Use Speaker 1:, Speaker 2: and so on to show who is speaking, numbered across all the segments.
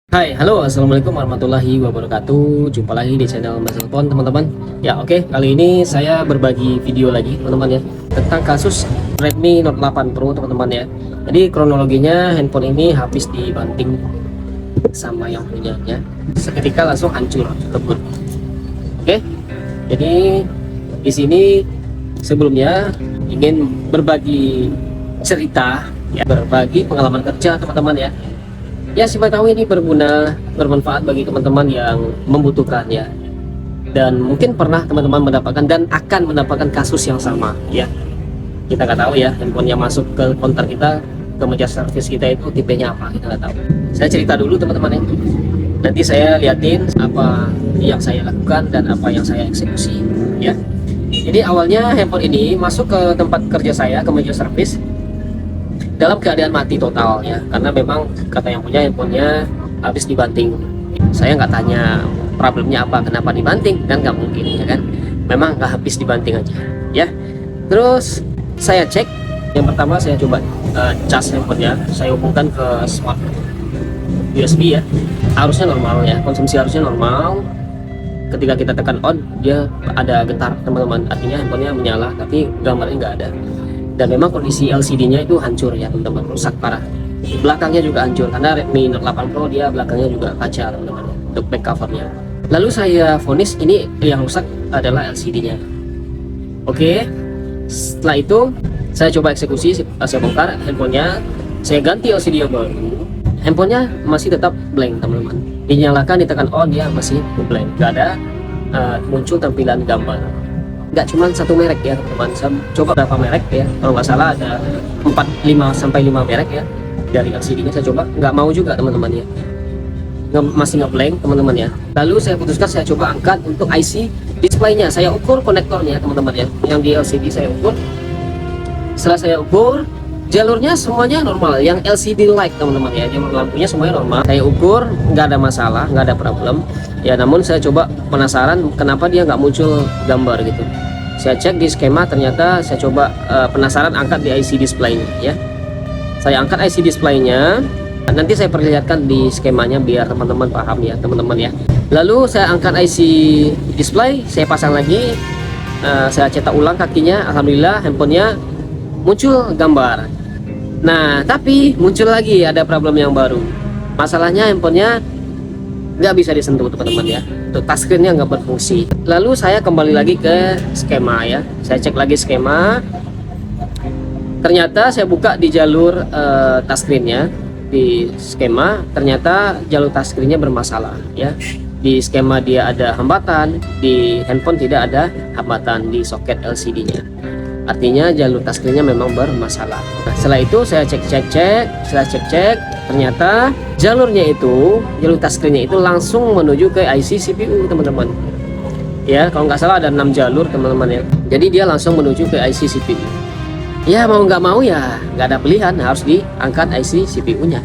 Speaker 1: Hai, halo, assalamualaikum warahmatullahi wabarakatuh. Jumpa lagi di channel Mas Telepon, teman-teman. Ya, oke, kali ini saya berbagi video lagi, teman-teman ya, tentang kasus Redmi Note 8 Pro, teman-teman ya. Jadi kronologinya handphone ini habis dibanting sama yang punyanya, seketika langsung hancur, lebur. Oke, jadi di sini sebelumnya ingin berbagi cerita, ya, berbagi pengalaman kerja, teman-teman ya. Ya, siapa tahu ini berguna, bermanfaat bagi teman-teman yang membutuhkannya. Dan mungkin pernah teman-teman mendapatkan dan akan mendapatkan kasus yang sama ya. Kita nggak tahu ya, handphone yang masuk ke konter kita, ke meja servis kita itu tipenya apa, kita nggak tahu. Saya cerita dulu teman-teman ya. Nanti saya liatin apa yang saya lakukan dan apa yang saya eksekusi ya. Jadi awalnya handphone ini masuk ke tempat kerja saya, ke meja servis, dalam keadaan mati total ya, karena memang kata yang punya handphonenya habis dibanting. Saya nggak tanya problemnya apa, kenapa dibanting, kan nggak mungkin ya kan, memang nggak habis dibanting aja ya. Terus saya cek, yang pertama saya coba cas handphonenya, saya hubungkan ke smart USB ya, harusnya normal ya, konsumsi harusnya normal. Ketika kita tekan on, dia ada getar teman-teman, artinya handphonenya menyala, tapi gambarnya nggak ada. Dan memang kondisi LCD-nya itu hancur ya teman-teman, rusak parah. Belakangnya juga hancur karena Redmi Note 8 Pro dia belakangnya juga kaca teman-teman, untuk back covernya. Lalu saya vonis ini yang rusak adalah LCD-nya. Oke, setelah itu saya coba eksekusi, saya bongkar handphonenya, saya ganti LCD yang baru. Handphonenya masih tetap blank teman-teman. Dinyalakan, ditekan on, dia masih blank, nggak ada muncul tampilan gambar. Nggak cuma satu merek ya teman-teman, saya coba berapa merek ya, kalau nggak salah ada 5 merek ya dari LCD-nya. Saya coba, nggak mau juga teman-teman ya, masih nge-blank teman-teman ya. Lalu saya putuskan, saya coba angkat untuk IC displaynya, saya ukur konektornya teman-teman ya, yang di LCD saya ukur. Setelah saya ukur, jalurnya semuanya normal, yang LCD light teman-teman ya, jalur lampunya semuanya normal. Saya ukur, nggak ada masalah, nggak ada problem ya. Namun saya coba penasaran kenapa dia nggak muncul gambar gitu. Saya cek di skema, ternyata saya coba penasaran angkat di IC display-nya ya. Saya angkat IC display-nya, nanti saya perlihatkan di skemanya biar teman-teman paham ya teman-teman ya. Lalu saya angkat IC display, saya pasang lagi, saya cetak ulang kakinya, alhamdulillah handphonenya muncul gambar. Nah, tapi muncul lagi ada problem yang baru. Masalahnya handphonenya nggak bisa disentuh teman-teman ya, untuk touchscreen-nya nggak berfungsi. Lalu saya kembali lagi ke skema ya, saya cek lagi skema. Ternyata saya buka di jalur touchscreen-nya, di skema ternyata jalur touchscreen-nya bermasalah ya. Di skema dia ada hambatan, di handphone tidak ada hambatan di soket LCD-nya. Artinya jalur touchscreen-nya memang bermasalah. Nah, setelah itu saya cek, ternyata jalurnya itu, jalur touchscreen-nya itu langsung menuju ke IC CPU teman-teman. Ya, kalau nggak salah ada 6 jalur teman-teman ya. Jadi dia langsung menuju ke IC CPU. Ya mau nggak mau ya nggak ada pilihan, harus diangkat IC CPU-nya.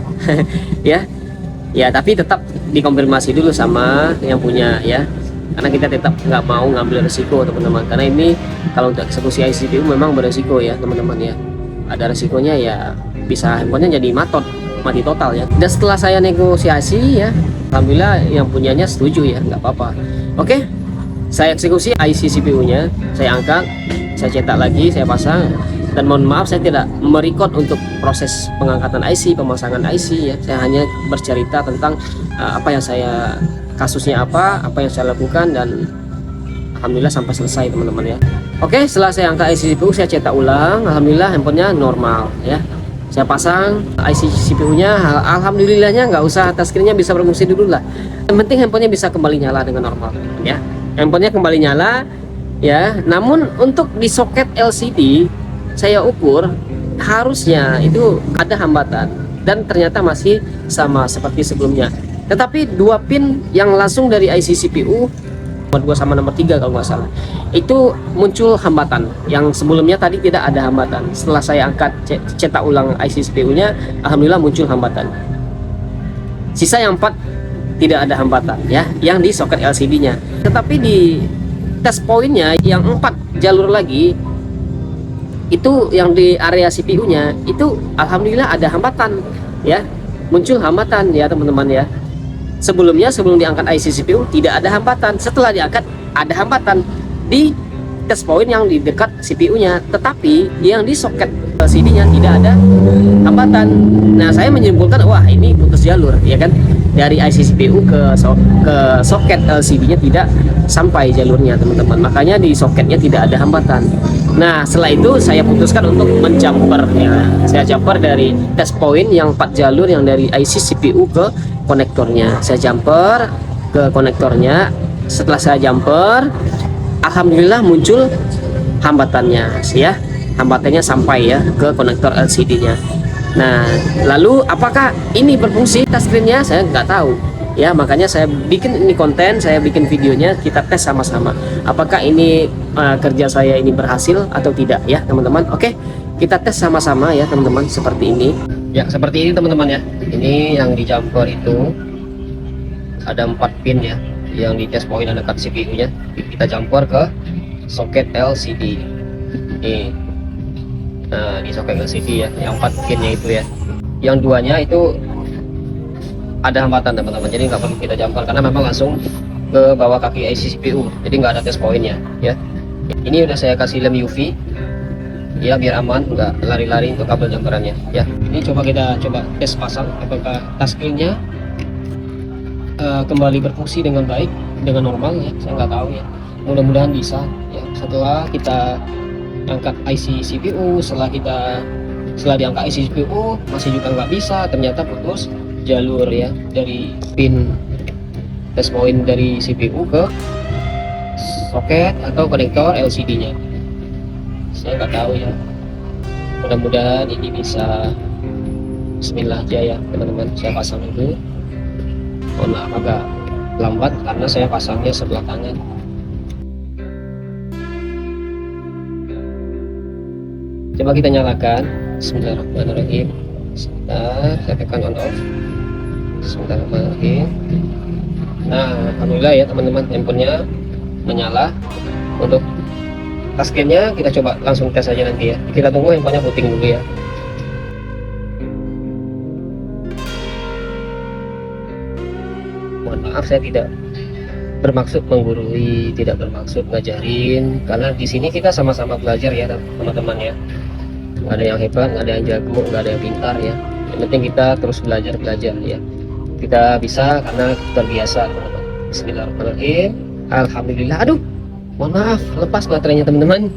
Speaker 1: Ya, ya tapi tetap dikonfirmasi dulu sama yang punya ya. Karena kita tetap nggak mau ngambil resiko teman-teman, karena ini kalau untuk eksekusi ICPU memang beresiko ya teman-teman ya. Ada resikonya ya, bisa handphonenya jadi mati total ya. Dan setelah saya negosiasi ya, alhamdulillah yang punyanya setuju ya, nggak apa-apa. Oke, saya eksekusi IC CPU-nya, saya angkat, saya cetak lagi, saya pasang. Dan mohon maaf saya tidak merecord untuk proses pengangkatan IC, pemasangan IC ya. Saya hanya bercerita tentang apa yang saya, kasusnya apa yang saya lakukan, dan alhamdulillah sampai selesai teman-teman ya. Oke, setelah saya angkat IC CPU, saya cetak ulang, alhamdulillah handphonenya normal ya. Saya pasang IC CPU-nya, alhamdulillahnya nggak usah touchscreen-nya, bisa berfungsi dulu lah. Yang penting handphonenya bisa kembali nyala dengan normal ya. Handphonenya kembali nyala ya. Namun untuk di soket LCD saya ukur harusnya itu ada hambatan, dan ternyata masih sama seperti sebelumnya. Tetapi 2 pin yang langsung dari IC CPU nomor 2 sama nomor 3 kalau nggak salah, itu muncul hambatan. Yang sebelumnya tadi tidak ada hambatan. Setelah saya angkat cetak ulang IC CPU-nya, alhamdulillah muncul hambatan. Sisa yang 4 tidak ada hambatan ya, yang di soket LCD-nya. Tetapi di test point-nya yang 4 jalur lagi, itu yang di area CPU-nya itu alhamdulillah ada hambatan ya, muncul hambatan ya teman-teman ya. sebelum diangkat IC CPU tidak ada hambatan, setelah diangkat ada hambatan di test point yang di dekat CPU-nya, tetapi yang di soket LCD-nya tidak ada hambatan. Nah, saya menyimpulkan wah ini putus jalur ya kan, dari IC CPU ke soket LCD-nya tidak sampai jalurnya teman-teman, makanya di soketnya tidak ada hambatan. Nah, setelah itu saya putuskan untuk menjumper ya. Saya jumper dari test point yang 4 jalur yang dari IC CPU ke konektornya. Saya jumper ke konektornya. Setelah saya jumper, alhamdulillah muncul hambatannya ya. Hambatannya sampai ya ke konektor LCD-nya. Nah, lalu apakah ini berfungsi touchscreen-nya? Saya nggak tahu. Ya, makanya saya bikin ini konten, saya bikin videonya, kita tes sama-sama. Apakah ini kerja saya ini berhasil atau tidak ya, teman-teman? Oke, kita tes sama-sama ya, teman-teman, seperti ini. Ya, seperti ini teman-teman ya. Ini yang di jumper itu ada 4 pin ya, yang di test point dekat CPU-nya. Kita jumper ke soket LCD. Nih. Nah, di soket LCD ya, yang 4 pinnya itu ya. Yang duanya itu ada hambatan teman-teman, jadi nggak perlu kita jumper karena memang langsung ke bawah kaki IC CPU, jadi nggak ada test pointnya ya. Ini udah saya kasih lem UV ya biar aman, nggak lari-lari untuk kabel jumperannya ya. Ini kita coba tes pasang apakah touchscreen-nya kembali berfungsi dengan baik, dengan normal ya. Saya nggak tahu ya, mudah-mudahan bisa ya. Setelah kita angkat IC CPU, setelah diangkat IC CPU masih juga nggak bisa, ternyata putus jalur ya dari pin test point dari CPU ke soket atau konektor LCD-nya. Saya nggak tahu ya, mudah-mudahan ini bisa. Bismillah aja ya teman-teman, saya pasang dulu. Mohon maaf agak lambat karena saya pasangnya sebelah tangan. Coba kita nyalakan. Bismillahirrahmanirrahim. Sebentar, saya tekan on off. Bismillahirrahmanirrahim. Nah, alhamdulillah ya teman-teman, handphonenya menyala. Untuk touchscreen-nya kita coba langsung tes aja nanti ya. Kita tunggu handphonenya booting dulu ya. Mohon maaf, saya tidak bermaksud menggurui, tidak bermaksud ngajarin, karena di sini kita sama-sama belajar ya teman-teman ya. Nggak ada yang hebat, nggak ada yang jago, nggak ada yang pintar ya. Yang penting kita terus belajar ya. Kita bisa karena terbiasa teman-teman. Bismillahirrahmanirrahim. Alhamdulillah. Aduh, mohon maaf, lepas baterainya teman-teman.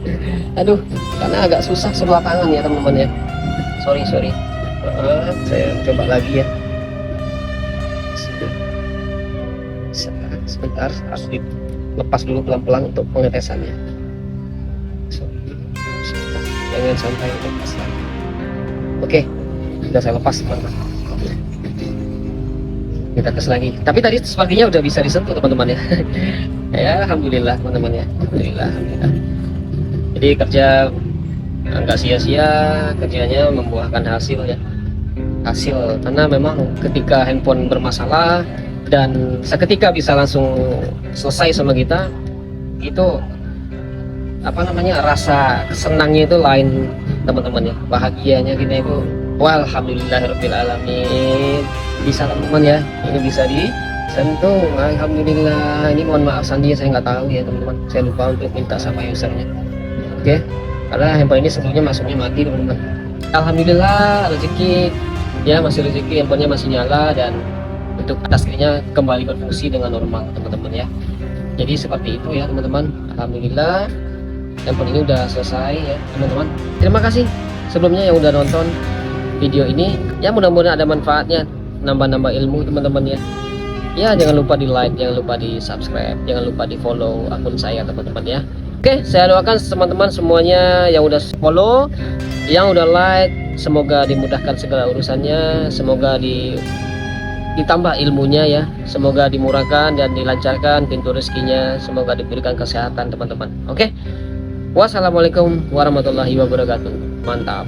Speaker 1: Aduh, karena agak susah sebelah tangan ya teman-teman ya. Sorry. Maaf, saya coba lagi ya. Sebentar, harus dilepas dulu pelan-pelan untuk pengetesannya. Jangan sampai lepas lagi. Oke, sudah saya lepas teman-teman. Kita tes lagi. Tapi tadi sepertinya udah bisa disentuh teman-teman ya. Ya alhamdulillah teman-teman ya. Alhamdulillah. Jadi kerja nggak sia-sia, kerjanya membuahkan hasil ya. Hasil karena memang ketika handphone bermasalah dan seketika bisa langsung selesai sama kita, itu apa namanya, rasa kesenangnya itu lain teman-teman ya, bahagianya kita itu walhamdulillahirabbil alamin. Bisa teman-teman ya, ini bisa disentuh, alhamdulillah. Ini mohon maaf Sandi, saya nggak tahu ya teman-teman, saya lupa untuk minta sama usernya. Oke, karena handphone ini sebelumnya masuknya mati teman-teman. Alhamdulillah rezeki ya, masih rezeki, handphonenya masih nyala dan untuk touchscreen-nya kembali berfungsi dengan normal teman-teman ya. Jadi seperti itu ya teman-teman. Alhamdulillah handphone ini udah selesai ya teman-teman. Terima kasih sebelumnya yang udah nonton video ini ya, mudah-mudahan ada manfaatnya, nambah-nambah ilmu teman-teman ya. Ya jangan lupa di like, jangan lupa di subscribe, jangan lupa di follow akun saya teman-teman ya. Oke, saya doakan teman-teman semuanya yang udah follow, yang udah like, semoga dimudahkan segala urusannya, semoga ditambah ilmunya ya, semoga dimurahkan dan dilancarkan pintu rezekinya, semoga diberikan kesehatan teman-teman. Oke, wassalamualaikum warahmatullahi wabarakatuh. Mantap.